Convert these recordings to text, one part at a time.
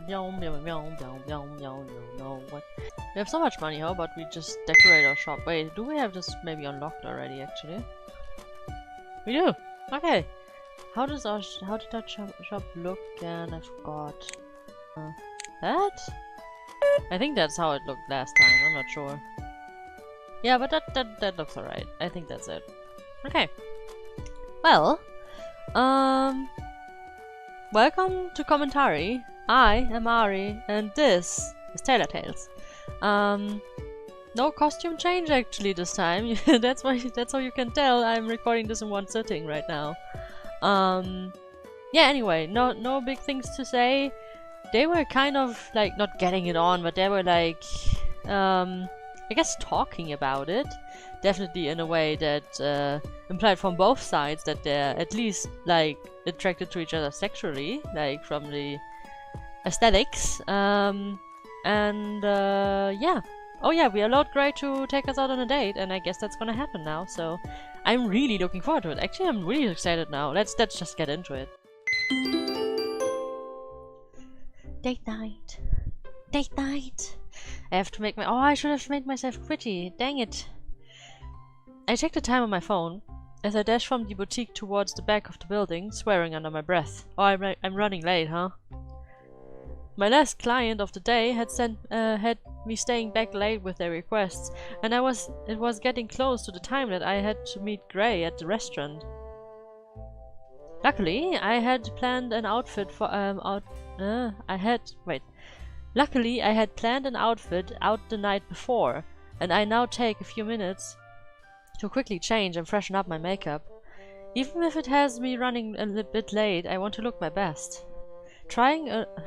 What? We have so much money, how about we just decorate our shop? Wait, do we have this maybe unlocked already, actually? We do! Okay! How did our shop look again? I forgot. That? I think that's how it looked last time, I'm not sure. Yeah, but that looks alright. I think that's it. Okay. Well, welcome to Commentary. I am Ary, and this is Tailor Tales. No costume change actually this time. That's how you can tell I'm recording this in one sitting right now. Yeah, anyway, no big things to say. They were kind of like not getting it on, but they were like I guess talking about it. Definitely in a way that implied from both sides that they're at least like attracted to each other sexually, like from the aesthetics. Yeah. Oh yeah, we allowed Gray to take us out on a date, and I guess that's gonna happen now, so I'm really looking forward to it. Actually, I'm really excited now. Let's just get into it. Date night. Date night. I have to make my— oh, I should have made myself pretty. Dang it. I checked the time on my phone as I dashed from the boutique towards the back of the building, swearing under my breath. Oh, I'm running late, huh? My last client of the day had me staying back late with their requests, and it was getting close to the time that I had to meet Gray at the restaurant. Luckily, I had planned an outfit for Luckily, I had planned an outfit out the night before, and I now take a few minutes to quickly change and freshen up my makeup. Even if it has me running a little bit late, I want to look my best.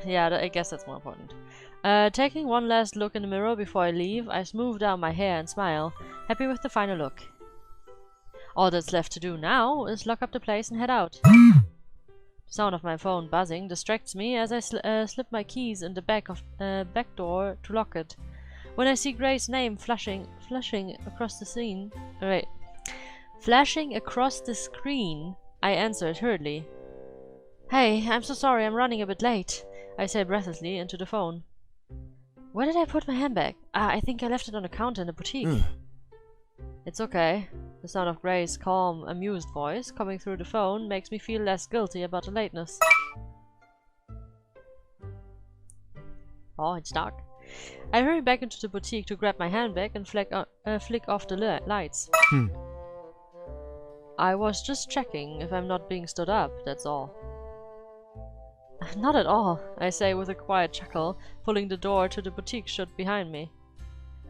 Yeah, I guess that's more important. Taking one last look in the mirror before I leave, I smooth down my hair and smile, happy with the final look. All that's left to do now is lock up the place and head out. The sound of my phone buzzing distracts me as I slip my keys in the back door to lock it. When I see Gray's name flashing across the screen, I answer it hurriedly. Hey, I'm so sorry, I'm running a bit late, I say breathlessly into the phone. Where did I put my handbag? I think I left it on the counter in the boutique. It's okay. The sound of Gray's calm, amused voice coming through the phone makes me feel less guilty about the lateness. Oh, it's dark. I hurry back into the boutique to grab my handbag and flick off the lights. I was just checking if I'm not being stood up, that's all. Not at all, I say with a quiet chuckle, pulling the door to the boutique shut behind me.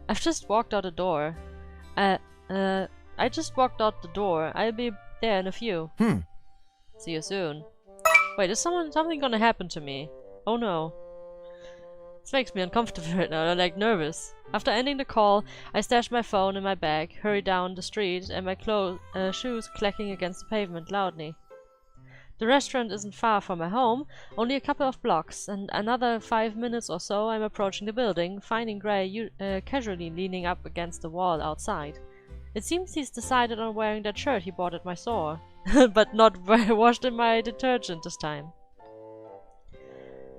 I've just walked out the door. I just walked out the door. I'll be there in a few. See you soon. Wait, is something gonna happen to me? Oh no. This makes me uncomfortable right now, I'm like nervous. After ending the call, I stash my phone in my bag, hurry down the street, and my shoes clacking against the pavement loudly. The restaurant isn't far from my home, only a couple of blocks, and another 5 minutes or so I'm approaching the building, finding Gray casually leaning up against the wall outside. It seems he's decided on wearing that shirt he bought at my store, but not washed in my detergent this time.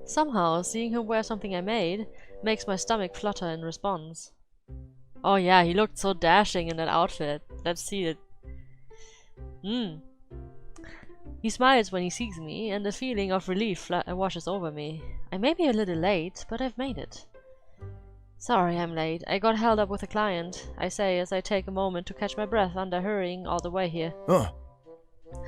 Somehow, seeing him wear something I made makes my stomach flutter in response. Oh yeah, he looked so dashing in that outfit. Let's see it. He smiles when he sees me, and a feeling of relief washes over me. I may be a little late, but I've made it. Sorry I'm late. I got held up with a client, I say as I take a moment to catch my breath under hurrying all the way here.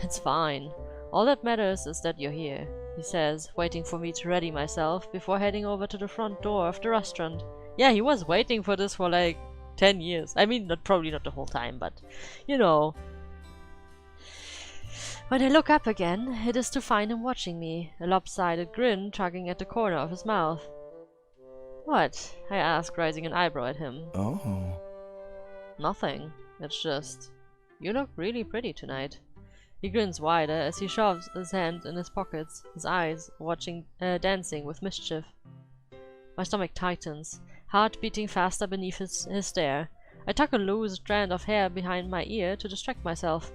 It's fine. All that matters is that you're here, he says, waiting for me to ready myself before heading over to the front door of the restaurant. Yeah, he was waiting for this for like 10 years. I mean, probably not the whole time, but you know. When I look up again, it is to find him watching me, a lopsided grin tugging at the corner of his mouth. What? I ask, raising an eyebrow at him. Oh. Nothing. It's just... you look really pretty tonight. He grins wider as he shoves his hand in his pockets, his eyes dancing with mischief. My stomach tightens, heart beating faster beneath his stare. I tuck a loose strand of hair behind my ear to distract myself,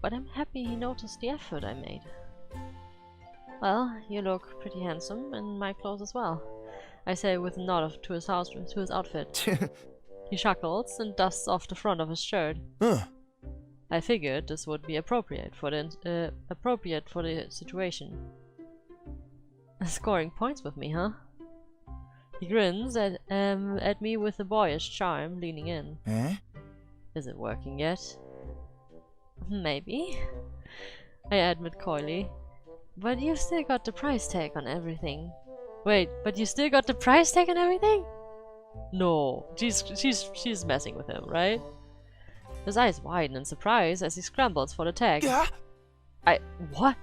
but I'm happy he noticed the effort I made. Well, you look pretty handsome in my clothes as well, I say with a nod to his outfit. He chuckles and dusts off the front of his shirt. I figured this would be appropriate for the situation. Scoring points with me, huh? He grins at me with a boyish charm, leaning in. Is it working yet? Maybe, I admit coyly. But you've still got the price tag on everything. Wait, but you still got the price tag on everything? No, she's messing with him, right? His eyes widen in surprise as he scrambles for the tag. What?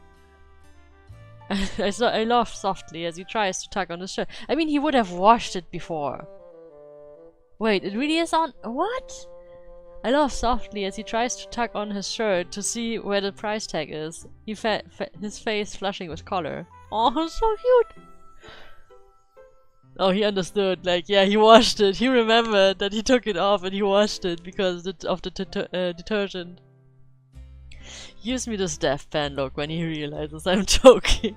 I laugh softly as he tries to tug on his shirt. I mean, he would have washed it before. Wait, it really is on? What? I laugh softly as he tries to tug on his shirt to see where the price tag is. His face flushing with color. Oh, so cute! Oh, he understood. Like, yeah, he washed it. He remembered that he took it off and he washed it because of the detergent. He gives me this deathpan look when he realizes I'm joking.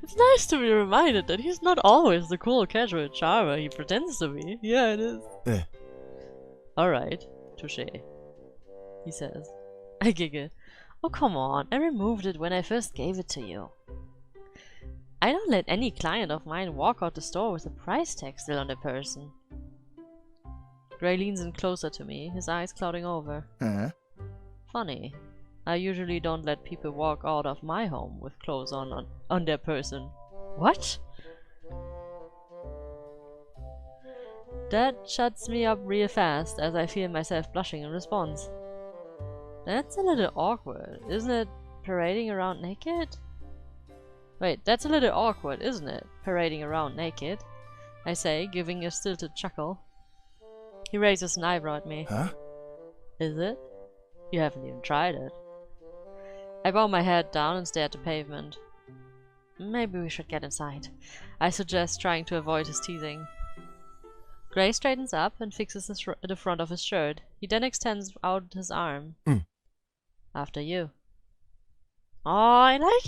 It's nice to be reminded that he's not always the cool casual charmer he pretends to be. Yeah, it is. Alright, touché, he says. I giggle. Oh, come on, I removed it when I first gave it to you. I don't let any client of mine walk out the store with a price tag still on their person. Gray leans in closer to me, his eyes clouding over. Funny. I usually don't let people walk out of my home with clothes on their person. What? That shuts me up real fast as I feel myself blushing in response. That's a little awkward, isn't it? Parading around naked? Wait, that's a little awkward, isn't it? Parading around naked, I say, giving a stilted chuckle. He raises an eyebrow at me. Huh? Is it? You haven't even tried it. I bow my head down and stare at the pavement. Maybe we should get inside, I suggest, trying to avoid his teasing. Gray straightens up and fixes the front of his shirt. He then extends out his arm. After you. Oh, I like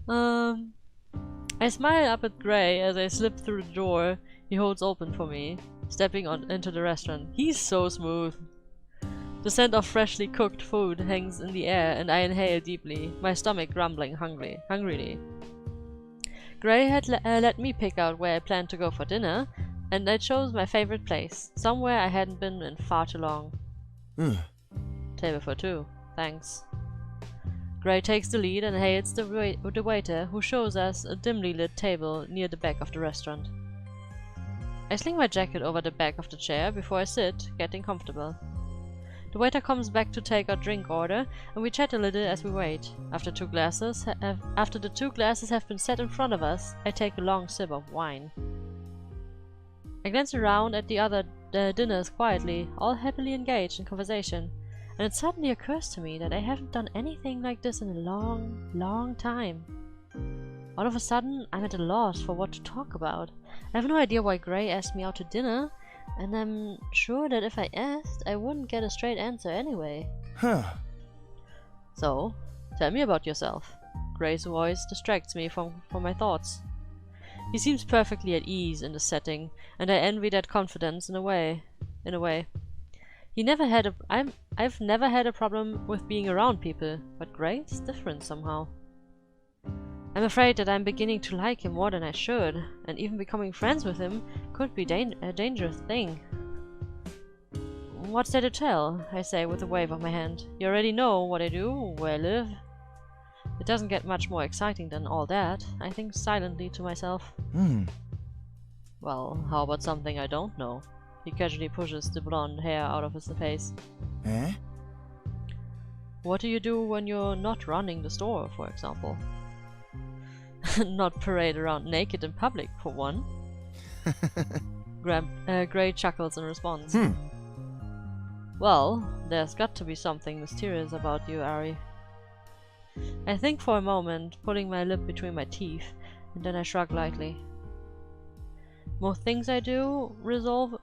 him! I smile up at Gray as I slip through the door he holds open for me, stepping into the restaurant. He's so smooth. The scent of freshly cooked food hangs in the air and I inhale deeply, my stomach grumbling hungrily. Gray had let me pick out where I planned to go for dinner, and I chose my favorite place, somewhere I hadn't been in far too long. Table for two, thanks. Gray takes the lead and hails the waiter, who shows us a dimly lit table near the back of the restaurant. I sling my jacket over the back of the chair before I sit, getting comfortable. The waiter comes back to take our drink order, and we chat a little as we wait. After the 2 glasses have been set in front of us, I take a long sip of wine. I glance around at the other dinners quietly, all happily engaged in conversation, and it suddenly occurs to me that I haven't done anything like this in a long, long time. All of a sudden, I'm at a loss for what to talk about. I have no idea why Gray asked me out to dinner, and I'm sure that if I asked, I wouldn't get a straight answer anyway. So, tell me about yourself. Gray's voice distracts me from my thoughts. He seems perfectly at ease in the setting, and I envy that confidence in a way. I've never had a problem with being around people, but Gray's different somehow. I'm afraid that I'm beginning to like him more than I should, and even becoming friends with him could be a dangerous thing. What's there to tell? I say with a wave of my hand. You already know what I do, where I live. It doesn't get much more exciting than all that, I think silently to myself. Well, how about something I don't know? He casually pushes the blonde hair out of his face. What do you do when you're not running the store, for example? Not parade around naked in public, for one. Gray chuckles in response. Well, there's got to be something mysterious about you, Ary. I think for a moment, putting my lip between my teeth, and then I shrug lightly. Most things I do revolve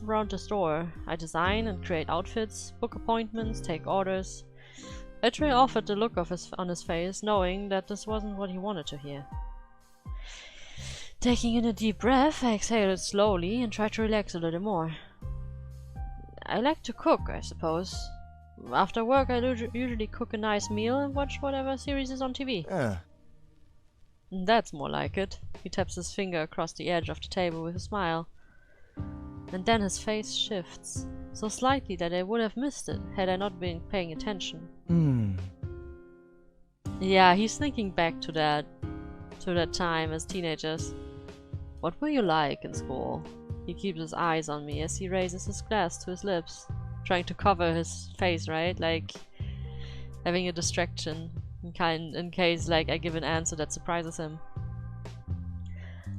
around the store. I design and create outfits, book appointments, take orders. I trail off at the look on his face, knowing that this wasn't what he wanted to hear. Taking in a deep breath, I exhale it slowly and try to relax a little more. I like to cook, I suppose. After work, I usually cook a nice meal and watch whatever series is on TV. That's more like it. He taps his finger across the edge of the table with a smile. And then his face shifts, so slightly that I would have missed it had I not been paying attention. Yeah, he's thinking back to that time as teenagers. What were you like in school? He keeps his eyes on me as he raises his glass to his lips, trying to cover his face, right? Like having a distraction in case like I give an answer that surprises him.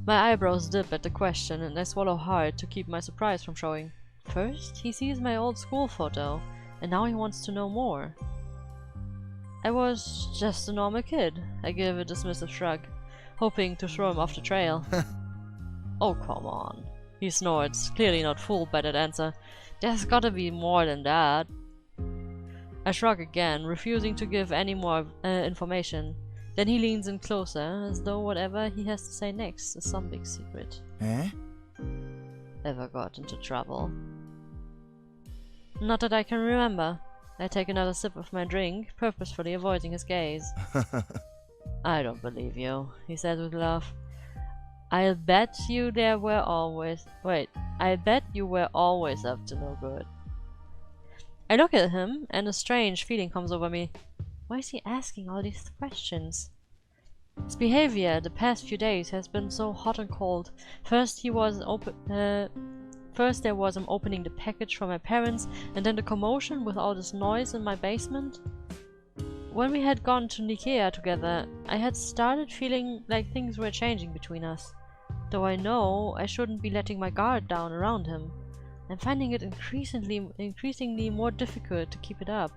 My eyebrows dip at the question and I swallow hard to keep my surprise from showing. First, he sees my old school photo, and now he wants to know more. I was just a normal kid, I give a dismissive shrug, hoping to throw him off the trail. Oh, come on. He snorts, clearly not fooled by that answer. There's gotta be more than that. I shrug again, refusing to give any more information. Then he leans in closer, as though whatever he has to say next is some big secret. Ever got into trouble? Not that I can remember. I take another sip of my drink, purposefully avoiding his gaze. I don't believe you, he says with a laugh. I'll bet you were always up to no good. I look at him, and a strange feeling comes over me. Why is he asking all these questions? His behavior the past few days has been so hot and cold. First there was him opening the package from my parents, and then the commotion with all this noise in my basement. When we had gone to Nikea together, I had started feeling like things were changing between us. Though I know I shouldn't be letting my guard down around him. I'm finding it increasingly more difficult to keep it up.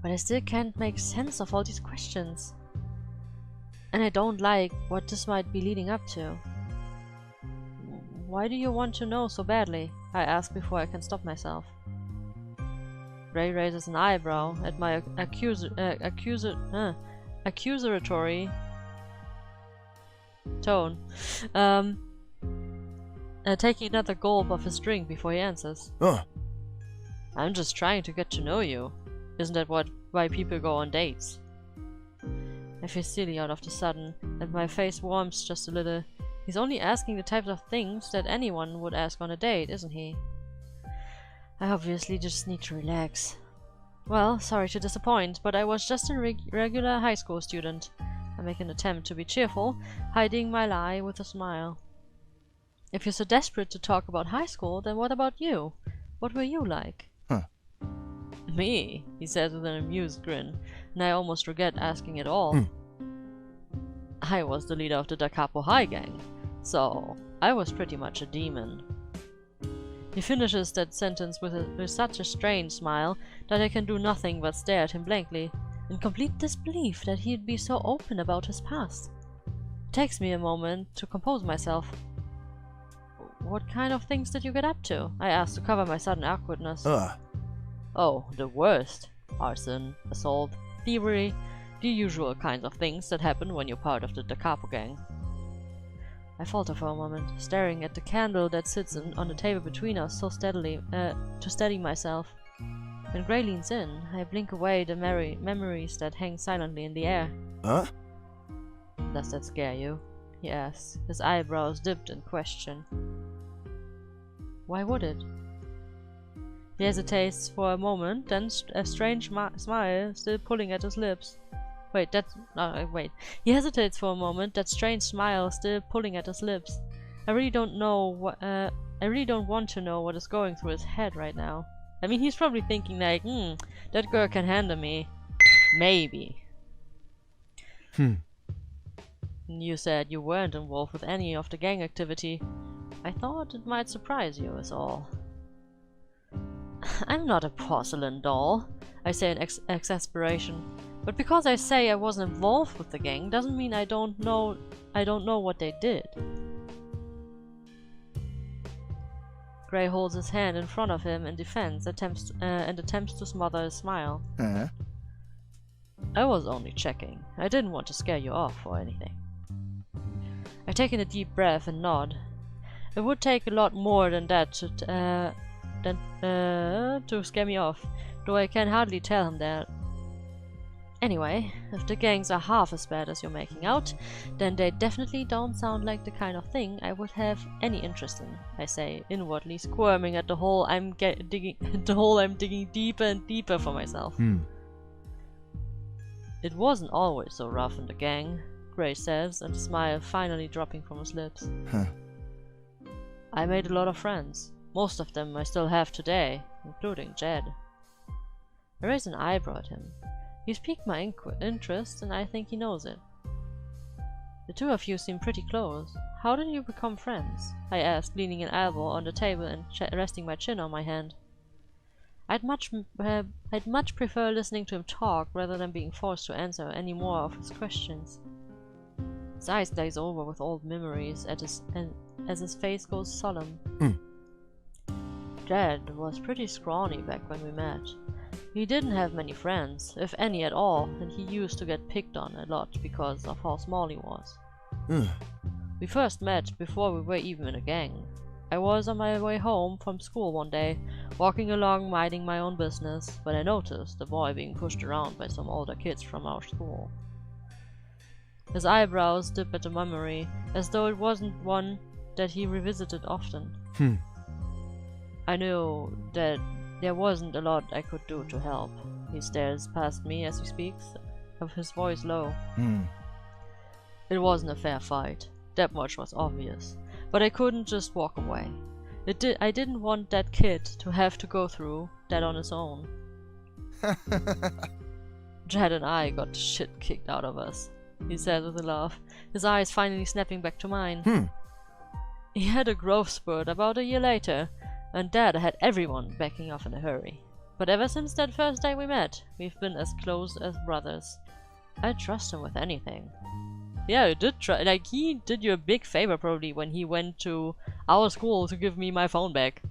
But I still can't make sense of all these questions. And I don't like what this might be leading up to. Why do you want to know so badly? I ask before I can stop myself. Ray raises an eyebrow at my accusatory tone, taking another gulp of his drink before he answers. I'm just trying to get to know you. Isn't that why people go on dates? I feel silly all of a sudden, and my face warms just a little. He's only asking the types of things that anyone would ask on a date, isn't he? I obviously just need to relax. Well, sorry to disappoint, but I was just a regular high school student. I make an attempt to be cheerful, hiding my lie with a smile. If you're so desperate to talk about high school, then what about you? What were you like? Me, he says with an amused grin, and I almost regret asking it all. I was the leader of the Da Capo High gang, so I was pretty much a demon. He finishes that sentence with such a strange smile that I can do nothing but stare at him blankly, in complete disbelief that he'd be so open about his past. It takes me a moment to compose myself. What kind of things did you get up to? I asked to cover my sudden awkwardness. Oh, the worst. Arson, assault, thievery, the usual kinds of things that happen when you're part of the Da Capo gang. I falter for a moment, staring at the candle that sits on the table between us so steadily, to steady myself. When Gray leans in, I blink away the memories that hang silently in the air. Does that scare you? He asks, his eyebrows dipped in question. Why would it? He hesitates for a moment, then a strange smile still pulling at his lips. He hesitates for a moment, that strange smile still pulling at his lips. I really don't want to know what is going through his head right now. I mean, he's probably thinking like, that girl can handle me. Maybe. You said you weren't involved with any of the gang activity. I thought it might surprise you, is all. I'm not a porcelain doll, I say in exasperation. But because I say I wasn't involved with the gang doesn't mean I don't know what they did. Gray holds his hand in front of him in defense, and attempts to smother a smile. I was only checking. I didn't want to scare you off or anything. I've taken a deep breath and nod. It would take a lot more than that to scare me off, though I can hardly tell him that. Anyway, if the gangs are half as bad as you're making out, then they definitely don't sound like the kind of thing I would have any interest in, I say, inwardly squirming at the hole I'm digging deeper and deeper for myself. It wasn't always so rough in the gang, Gray says, and a smile finally dropping from his lips. I made a lot of friends. Most of them I still have today, including Jed. I raised an eyebrow at him. He's piqued my interest, and I think he knows it. The two of you seem pretty close. How did you become friends? I asked, leaning an elbow on the table and resting my chin on my hand. I'd much prefer listening to him talk rather than being forced to answer any more of his questions. His eyes glaze over with old memories as his face goes solemn. Jed was pretty scrawny back when we met. He didn't have many friends, if any at all, and he used to get picked on a lot because of how small he was. We first met before we were even in a gang. I was on my way home from school one day, walking along minding my own business, when I noticed the boy being pushed around by some older kids from our school. His eyebrows dip at the memory, as though it wasn't one that he revisited often. I knew that there wasn't a lot I could do to help. He stares past me as he speaks, his voice low. It wasn't a fair fight. That much was obvious. But I couldn't just walk away. I didn't want that kid to have to go through that on his own. Jed and I got the shit kicked out of us, he said with a laugh, his eyes finally snapping back to mine. He had a growth spurt about a year later, and Dad had everyone backing off in a hurry. But ever since that first day we met, we've been as close as brothers. I'd trust him with anything. Yeah, you did try. Like, he did you a big favor probably when he went to our school to give me my phone back.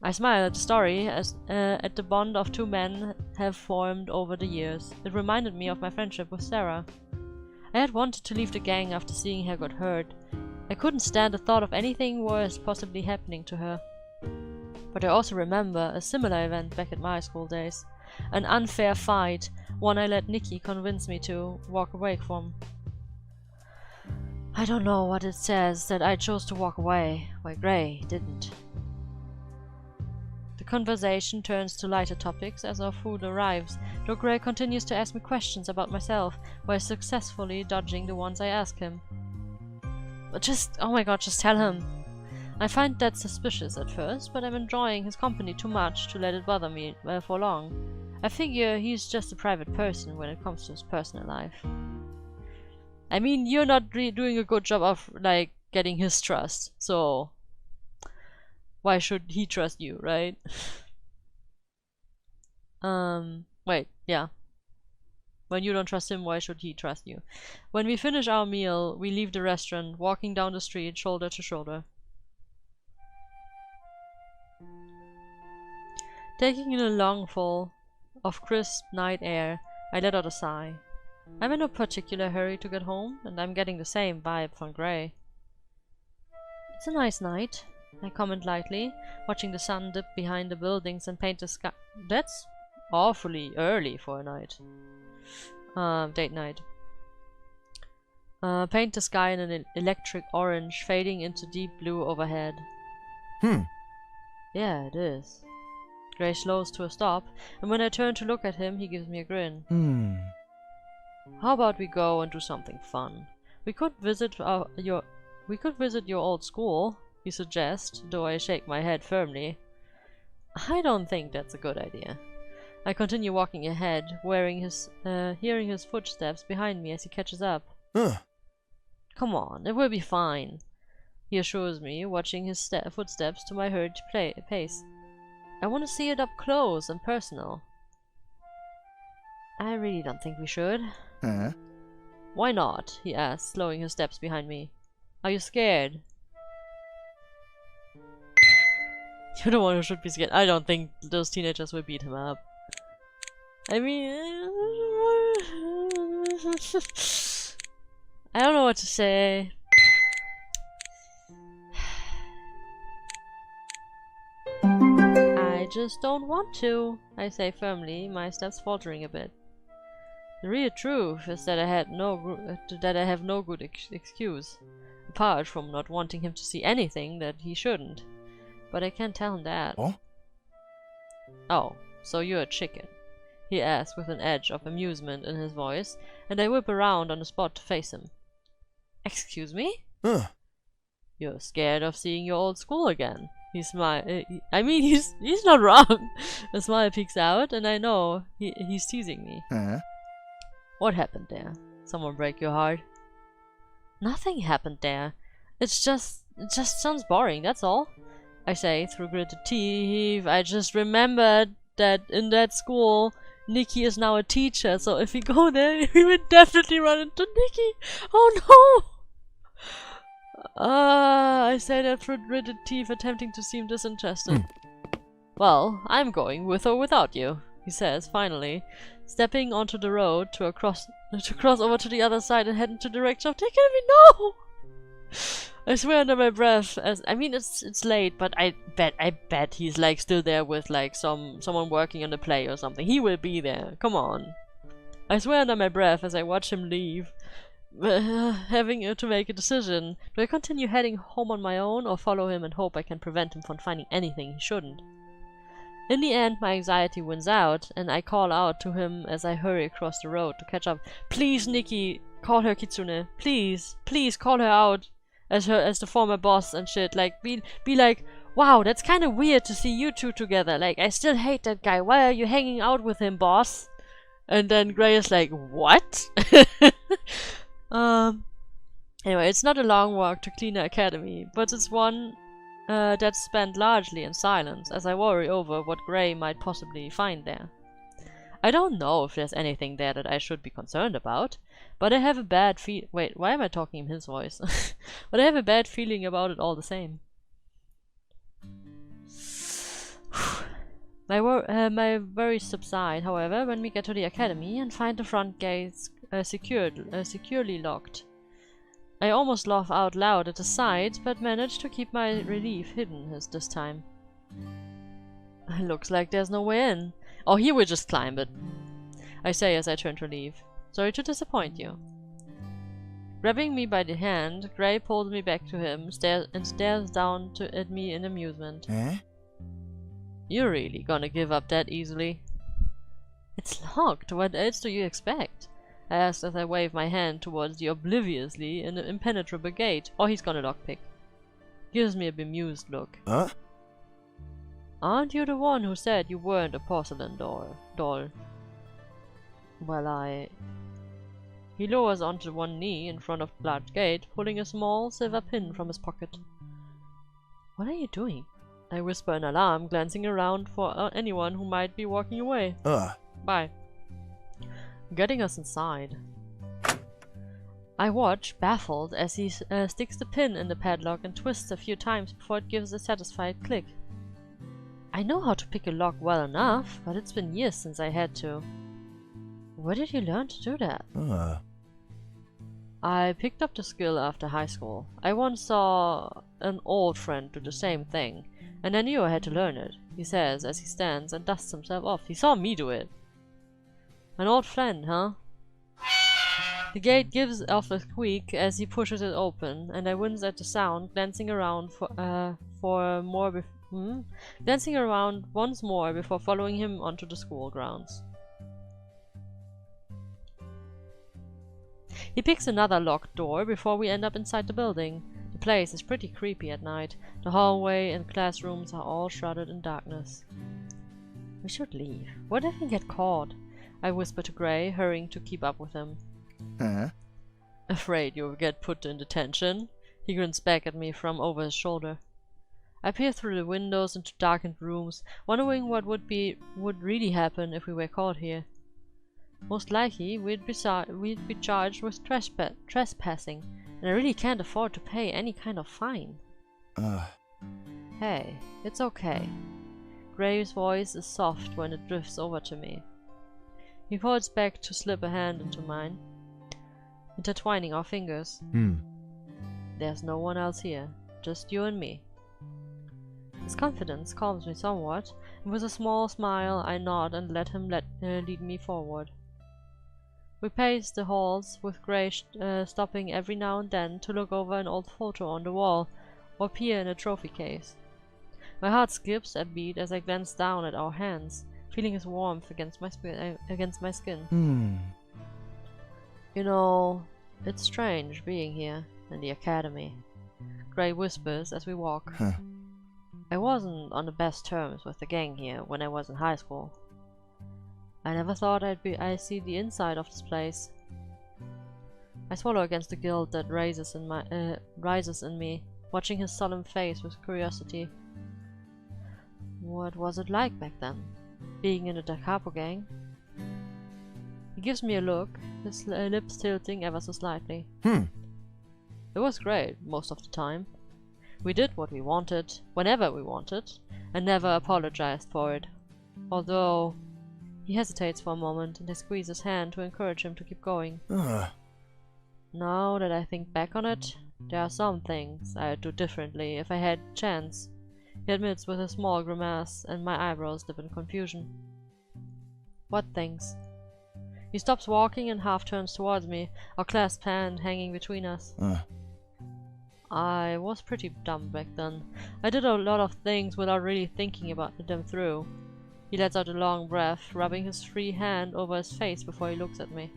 I smile at the story as at the bond of two men have formed over the years. It reminded me of my friendship with Sarah. I had wanted to leave the gang after seeing her get hurt. I couldn't stand the thought of anything worse possibly happening to her. But I also remember a similar event back at my school days. An unfair fight, one I let Nikki convince me to walk away from. I don't know what it says that I chose to walk away, while Gray didn't. The conversation turns to lighter topics as our food arrives, though Gray continues to ask me questions about myself, while successfully dodging the ones I ask him. But oh my god, just tell him. I find that suspicious at first, but I'm enjoying his company too much to let it bother me for long. I figure he's just a private person when it comes to his personal life. I mean, you're not really doing a good job of, like, getting his trust, so why should he trust you, right? Wait, yeah. When you don't trust him, why should he trust you? When we finish our meal, we leave the restaurant, walking down the street shoulder to shoulder. Taking in a lungful of crisp night air, I let out a sigh. I'm in no particular hurry to get home, and I'm getting the same vibe from Gray. It's a nice night, I comment lightly, watching the sun dip behind the buildings and paint the sky. That's awfully early for a night. Date night. Paint the sky in an electric orange, fading into deep blue overhead. Yeah, it is. Gray slows to a stop, and when I turn to look at him, he gives me a grin. How about we go and do something fun? We could visit your old school, he suggests, though I shake my head firmly. I don't think that's a good idea. I continue walking ahead, hearing his footsteps behind me as he catches up. Come on, it will be fine, he assures me, watching his footsteps to my hurried pace. I want to see it up close and personal. I really don't think we should. Why not? He asks, slowing his steps behind me. Are you scared? You're the one who should be scared. I don't think those teenagers will beat him up. I mean... I don't know what to say. I just don't want to, I say firmly, my steps faltering a bit. The real truth is that I have no good excuse, apart from not wanting him to see anything that he shouldn't. But I can't tell him that. Huh? Oh, so you're a chicken? He asks with an edge of amusement in his voice, and I whip around on the spot to face him. Excuse me? You're scared of seeing your old school again. He smiles. I mean, he's not wrong. A smile peeks out, and I know he's teasing me. What happened there? Someone break your heart? Nothing happened there. It just sounds boring, that's all. I say through gritted teeth. I just remembered that in that school, Nikki is now a teacher, so if we go there, we would definitely run into Nikki. Oh no! I say that through gritted teeth, attempting to seem disinterested. Well, I'm going with or without you, he says, finally, stepping onto the road to cross over to the other side and head into the direction of taking me. No! I swear under my breath, I mean it's late, but I bet he's like still there with like someone working on the play or something. He will be there. Come on. I swear under my breath as I watch him leave, having to make a decision. Do I continue heading home on my own or follow him and hope I can prevent him from finding anything he shouldn't? In the end, my anxiety wins out, and I call out to him as I hurry across the road to catch up. Please, Nikki, call her Kitsune. Please, please call her out as the former boss and shit. Like, be like, wow, that's kind of weird to see you two together. Like, I still hate that guy. Why are you hanging out with him, boss? And then Gray is like, what? Anyway, it's not a long walk to Cleaner Academy, but it's one that's spent largely in silence, as I worry over what Gray might possibly find there. I don't know if there's anything there that I should be concerned about, but I have a bad wait, why am I talking in his voice? But I have a bad feeling about it all the same. My worries subside, however, when we get to the academy and find the front gates securely locked. I almost laugh out loud at the sight, but manage to keep my relief hidden this time. Looks like there's no way in. Oh, he will just climb it, I say as I turn to leave. Sorry to disappoint you. Grabbing me by the hand, Gray pulls me back to him and stares down at me in amusement. You're really gonna give up that easily? It's locked. What else do you expect? I asked as I wave my hand towards the obliviously impenetrable gate. Oh, he's gonna lockpick. Gives me a bemused look. Huh? Aren't you the one who said you weren't a porcelain doll? Well, He lowers onto one knee in front of the large gate, pulling a small silver pin from his pocket. What are you doing? I whisper in alarm, glancing around for anyone who might be walking away. Bye. Getting us inside. I watch, baffled, as he sticks the pin in the padlock and twists a few times before it gives a satisfied click. I know how to pick a lock well enough, but it's been years since I had to. Where did you learn to do that? I picked up the skill after high school. I once saw an old friend do the same thing, and I knew I had to learn it, he says as he stands and dusts himself off. He saw me do it. An old friend, huh? The gate gives off a squeak as he pushes it open, and I wince at the sound, glancing around glancing around once more before following him onto the school grounds. He picks another locked door before we end up inside the building. The place is pretty creepy at night. The hallway and classrooms are all shrouded in darkness. We should leave. What if we get caught? I whisper to Gray, hurrying to keep up with him. Afraid you'll get put in detention? He grins back at me from over his shoulder. I peer through the windows into darkened rooms, wondering what would really happen if we were caught here. Most likely, we'd be charged with trespassing, and I really can't afford to pay any kind of fine. Hey, it's okay. Gray's voice is soft when it drifts over to me. He folds back to slip a hand into mine, intertwining our fingers. There's no one else here, just you and me. His confidence calms me somewhat, and with a small smile I nod and let him lead me forward. We pace the halls, with Gray stopping every now and then to look over an old photo on the wall or peer in a trophy case. My heart skips a beat as I glance down at our hands, feeling his warmth against my skin. You know, it's strange being here in the academy, Gray whispers as we walk. I wasn't on the best terms with the gang here when I was in high school. I never thought I'd see the inside of this place. I swallow against the guilt that rises in me, watching his solemn face with curiosity. What was it like back then, being in the Da Capo gang? He gives me a look, his lips tilting ever so slightly. It was great, most of the time. We did what we wanted, whenever we wanted, and never apologized for it. Although... He hesitates for a moment, and I squeeze his hand to encourage him to keep going. Now that I think back on it, there are some things I'd do differently if I had a chance, he admits with a small grimace, and my eyebrows dip in confusion. What things? He stops walking and half turns towards me, our clasped hand hanging between us. I was pretty dumb back then. I did a lot of things without really thinking about them through. He lets out a long breath, rubbing his free hand over his face before he looks at me.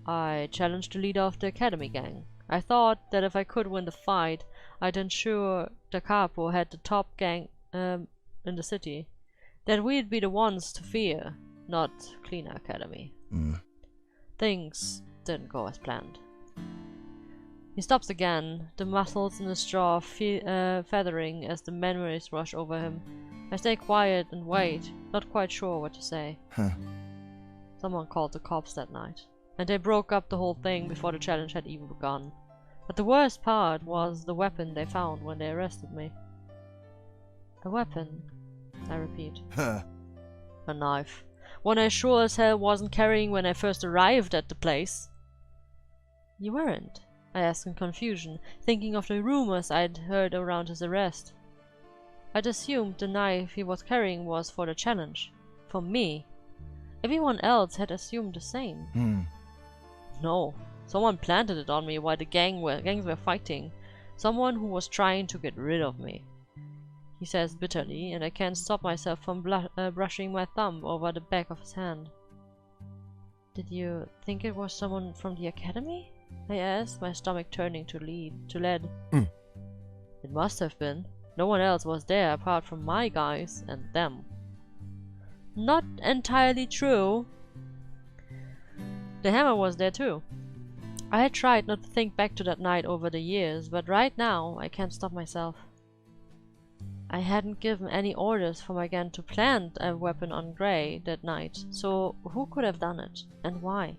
I challenged the leader of the academy gang. I thought that if I could win the fight, I'd ensure Da Capo had the top gang in the city. That we'd be the ones to fear, not Cleaner Academy. Things didn't go as planned. He stops again, the muscles in his jaw feathering as the memories rush over him. I stay quiet and wait, not quite sure what to say. Someone called the cops that night, and they broke up the whole thing before the challenge had even begun. But the worst part was the weapon they found when they arrested me. A weapon, I repeat. A knife. One I sure as hell wasn't carrying when I first arrived at the place. You weren't? I asked in confusion, thinking of the rumors I'd heard around his arrest. I'd assumed the knife he was carrying was for the challenge. For me. Everyone else had assumed the same. No. Someone planted it on me while the gangs were fighting. Someone who was trying to get rid of me. He says bitterly, and I can't stop myself from brushing my thumb over the back of his hand. Did you think it was someone from the academy? I asked, my stomach turning to lead. It must have been. No one else was there apart from my guys and them. Not entirely true. The hammer was there too. I had tried not to think back to that night over the years, but right now I can't stop myself. I hadn't given any orders for my gang to plant a weapon on Gray that night, so who could have done it, and why?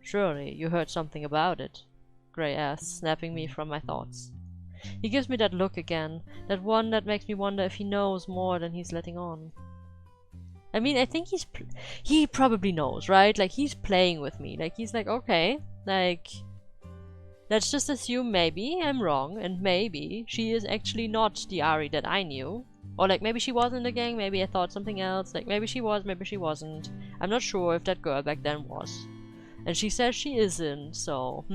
Surely you heard something about it, Gray asks, snapping me from my thoughts. He gives me that look again, that one that makes me wonder if he knows more than he's letting on. I mean, I think he probably knows, right? Like, he's playing with me. Like, he's like, okay, like, let's just assume maybe I'm wrong, and maybe she is actually not the Ary that I knew. Or, like, maybe she was in the gang, maybe I thought something else. Like, maybe she was, maybe she wasn't. I'm not sure if that girl back then was. And she says she isn't, so,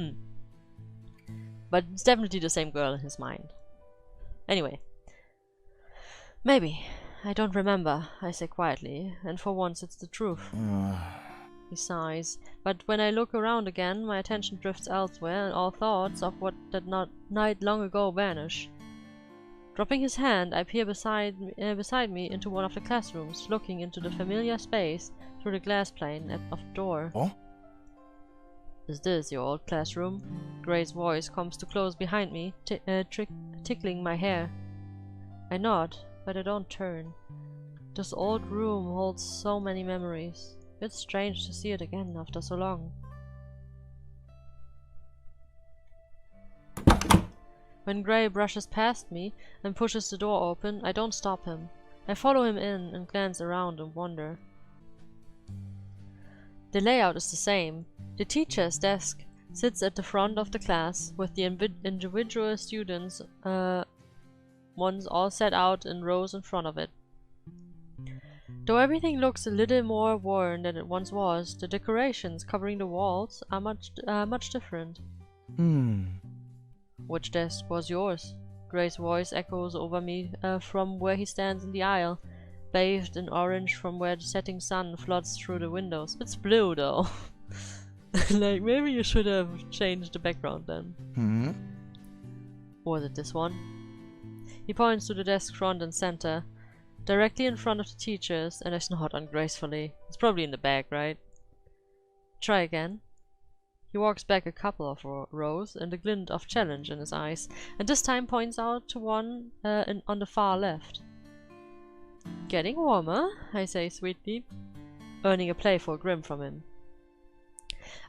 But it's definitely the same girl in his mind. Anyway. Maybe. I don't remember, I say quietly, and for once it's the truth. He sighs, but when I look around again, my attention drifts elsewhere, and all thoughts of what that night long ago vanish. Dropping his hand, I peer beside me into one of the classrooms, looking into the familiar space through the glass pane of the door. Oh? Is this your old classroom? Gray's voice comes to close behind me, tickling my hair. I nod, but I don't turn. This old room holds so many memories. It's strange to see it again after so long. When Gray brushes past me and pushes the door open, I don't stop him. I follow him in and glance around and wonder. The layout is the same. The teacher's desk sits at the front of the class, with the individual students' ones all set out in rows in front of it. Though everything looks a little more worn than it once was, the decorations covering the walls are much different. Which desk was yours? Gray's voice echoes over me from where he stands in the aisle, bathed in orange from where the setting sun floods through the windows. It's blue though. Like, maybe you should have changed the background then. Was it this one? He points to the desk front and center, directly in front of the teachers, and I snort ungracefully. It's probably in the back, right? Try again. He walks back a couple of rows, and a glint of challenge in his eyes, and this time points out to one on the far left. Getting warmer, I say sweetly, earning a playful grin from him.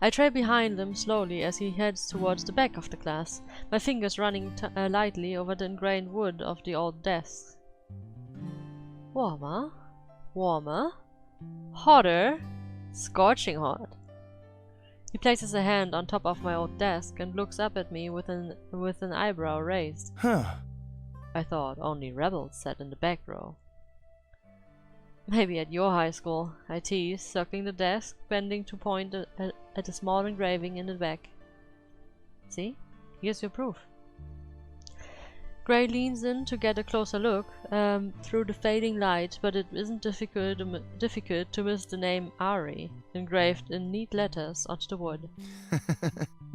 I trail behind him slowly as he heads towards the back of the class, my fingers running lightly over the ingrained wood of the old desks. Warmer? Warmer? Hotter? Scorching hot. He places a hand on top of my old desk and looks up at me with an eyebrow raised. I thought only rebels sat in the back row. Maybe at your high school, I tease, circling the desk, bending to point at a small engraving in the back. See? Here's your proof. Gray leans in to get a closer look through the fading light, but it isn't difficult to miss the name Ary, engraved in neat letters onto the wood.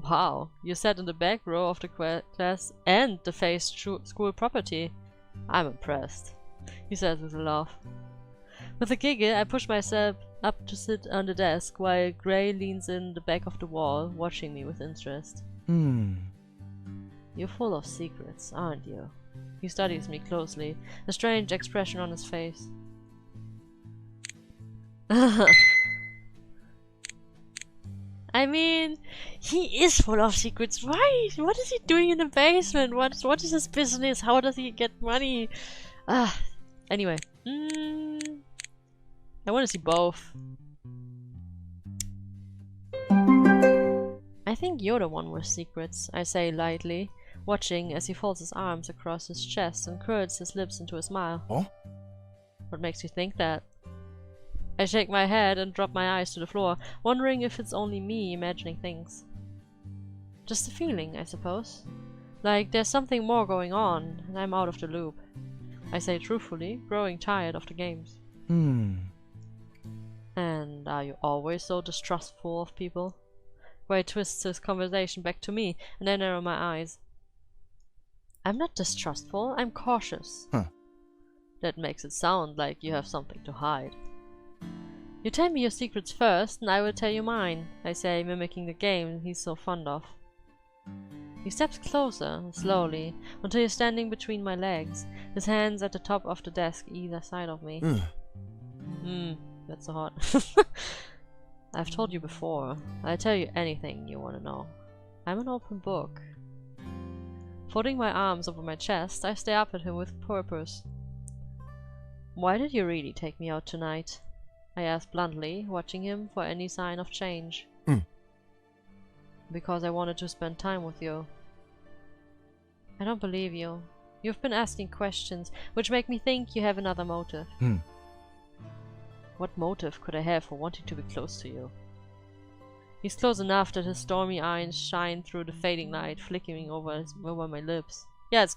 Wow, you sat in the back row of the class and defaced school property. I'm impressed, he says with a laugh. With a giggle, I push myself up to sit on the desk, while Gray leans in the back of the wall, watching me with interest. You're full of secrets, aren't you? He studies me closely, a strange expression on his face. I mean, he is full of secrets. Why? What is he doing in the basement? What is his business? How does he get money? Anyway. I want to see both. I think you're the one with secrets, I say lightly, watching as he folds his arms across his chest and curls his lips into a smile. Oh? What makes you think that? I shake my head and drop my eyes to the floor, wondering if it's only me imagining things. Just a feeling, I suppose. Like there's something more going on, and I'm out of the loop. I say truthfully, growing tired of the games. And are you always so distrustful of people? Gray twists his conversation back to me, and I narrow my eyes. I'm not distrustful, I'm cautious. That makes it sound like you have something to hide. You tell me your secrets first, and I will tell you mine, I say, mimicking the game he's so fond of. He steps closer, slowly, until he's standing between my legs, his hands at the top of the desk either side of me. That's so hot. I've told you before. I'll tell you anything you want to know. I'm an open book. Folding my arms over my chest, I stare up at him with purpose. Why did you really take me out tonight? I asked bluntly, watching him for any sign of change. Because I wanted to spend time with you. I don't believe you. You've been asking questions, which make me think you have another motive. What motive could I have for wanting to be close to you? He's close enough that his stormy eyes shine through the fading light, flickering over my lips. Yeah, it's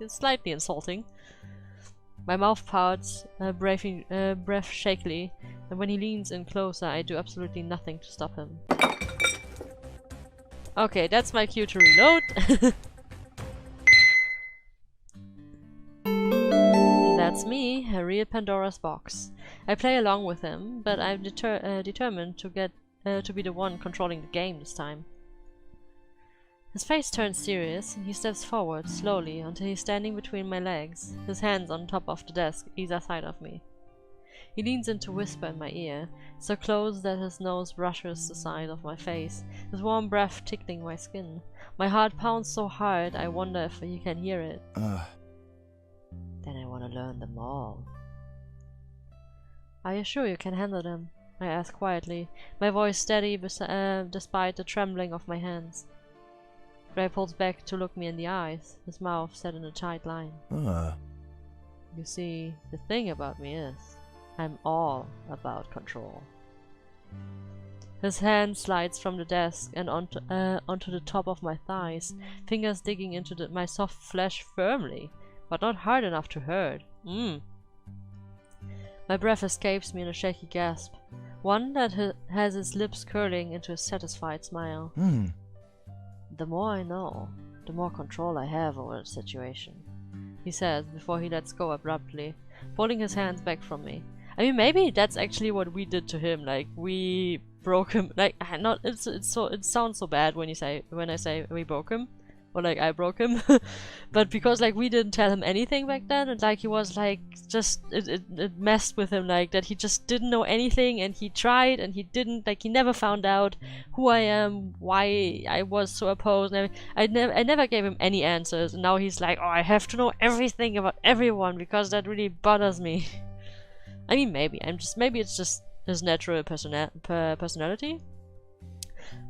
slightly insulting. My mouth pouts, breath shakily, and when he leans in closer, I do absolutely nothing to stop him. Okay, that's my cue to reload. That's me, a real Pandora's box. I play along with him, but I'm determined to be the one controlling the game this time. His face turns serious, and he steps forward slowly until he's standing between my legs, his hands on top of the desk either side of me. He leans in to whisper in my ear, so close that his nose brushes the side of my face, his warm breath tickling my skin, My heart pounds so hard, I wonder if you can hear it. Then I want to learn them all. Are you sure you can handle them? I ask quietly, my voice steady despite the trembling of my hands. Gray pulls back to look me in the eyes, his mouth set in a tight line. You see, the thing about me is, I'm all about control. His hand slides from the desk and onto the top of my thighs, fingers digging into my soft flesh firmly, but not hard enough to hurt. My breath escapes me in a shaky gasp, one that has his lips curling into a satisfied smile. The more I know, the more control I have over the situation, he says before he lets go abruptly, pulling his hands back from me. I mean, maybe that's actually what we did to him. Like, we broke him. Like, not. It sounds so bad when I say we broke him, or like I broke him. But because like we didn't tell him anything back then, and like he was like just it messed with him, like that he just didn't know anything, and he tried and he didn't, like he never found out who I am, why I was so opposed. And I never gave him any answers, and now he's like, oh, I have to know everything about everyone because that really bothers me. I mean, maybe it's just his natural personality.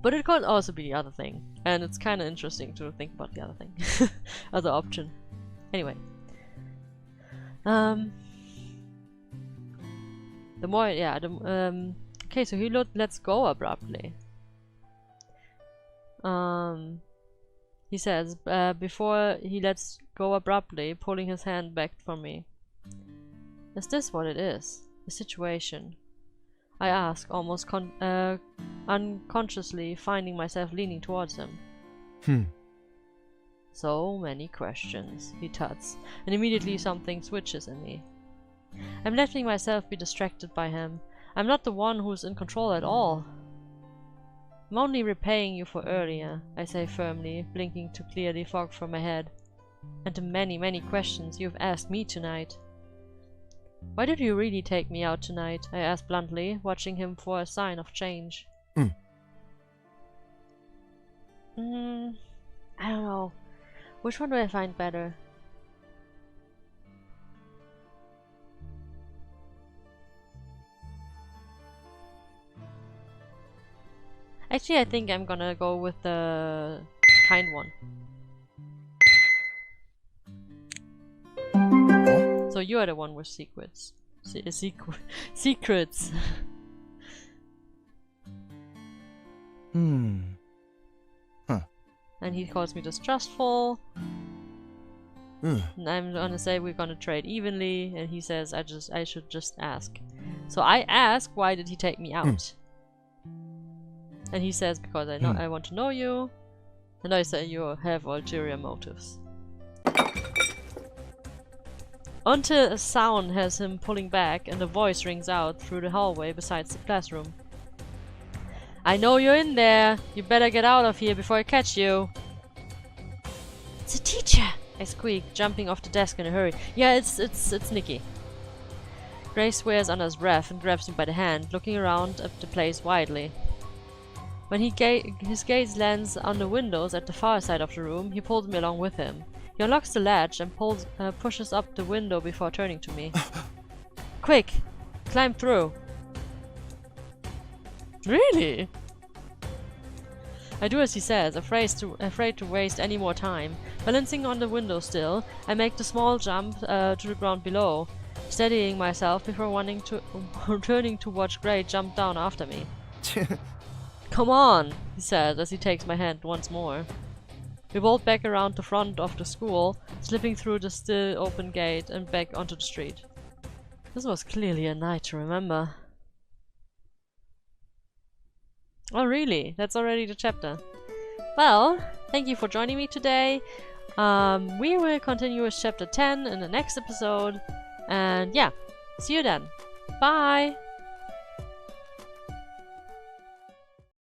But it could also be the other thing, and it's kind of interesting to think about the other thing, other option. Anyway, the more, yeah, okay, so he lets go abruptly. He says before he lets go abruptly, pulling his hand back from me. Is this what it is? The situation? I ask, almost unconsciously, finding myself leaning towards him. So many questions, he tuts, and immediately something switches in me. I'm letting myself be distracted by him. I'm not the one who's in control at all. I'm only repaying you for earlier, I say firmly, blinking to clear the fog from my head. And the many, many questions you've asked me tonight. Why did you really take me out tonight? I asked bluntly, watching him for a sign of change. I don't know. Which one do I find better? Actually, I think I'm gonna go with the kind one. So you are the one with secrets. Secrets. And he calls me distrustful. And I'm gonna say we're gonna trade evenly, and he says I should just ask. So I ask, why did he take me out? And he says, because I want to know you. And I say you have ulterior motives. Until a sound has him pulling back and a voice rings out through the hallway besides the classroom. I know you're in there! You better get out of here before I catch you! It's a teacher! I squeak, jumping off the desk in a hurry. Yeah, it's Nikki. Gray swears under his breath and grabs me by the hand, looking around at the place widely. When his gaze lands on the windows at the far side of the room, he pulls me along with him. He unlocks the latch and pushes up the window before turning to me. Quick! Climb through! Really? I do as he says, afraid to waste any more time. Balancing on the windowsill, I make the small jump to the ground below, steadying myself before turning to watch Gray jump down after me. Come on, he says as he takes my hand once more. We bolt back around the front of the school, slipping through the still open gate and back onto the street. This was clearly a night to remember. Oh really? That's already the chapter. Well, thank you for joining me today. We will continue with chapter 10 in the next episode. And yeah, see you then. Bye!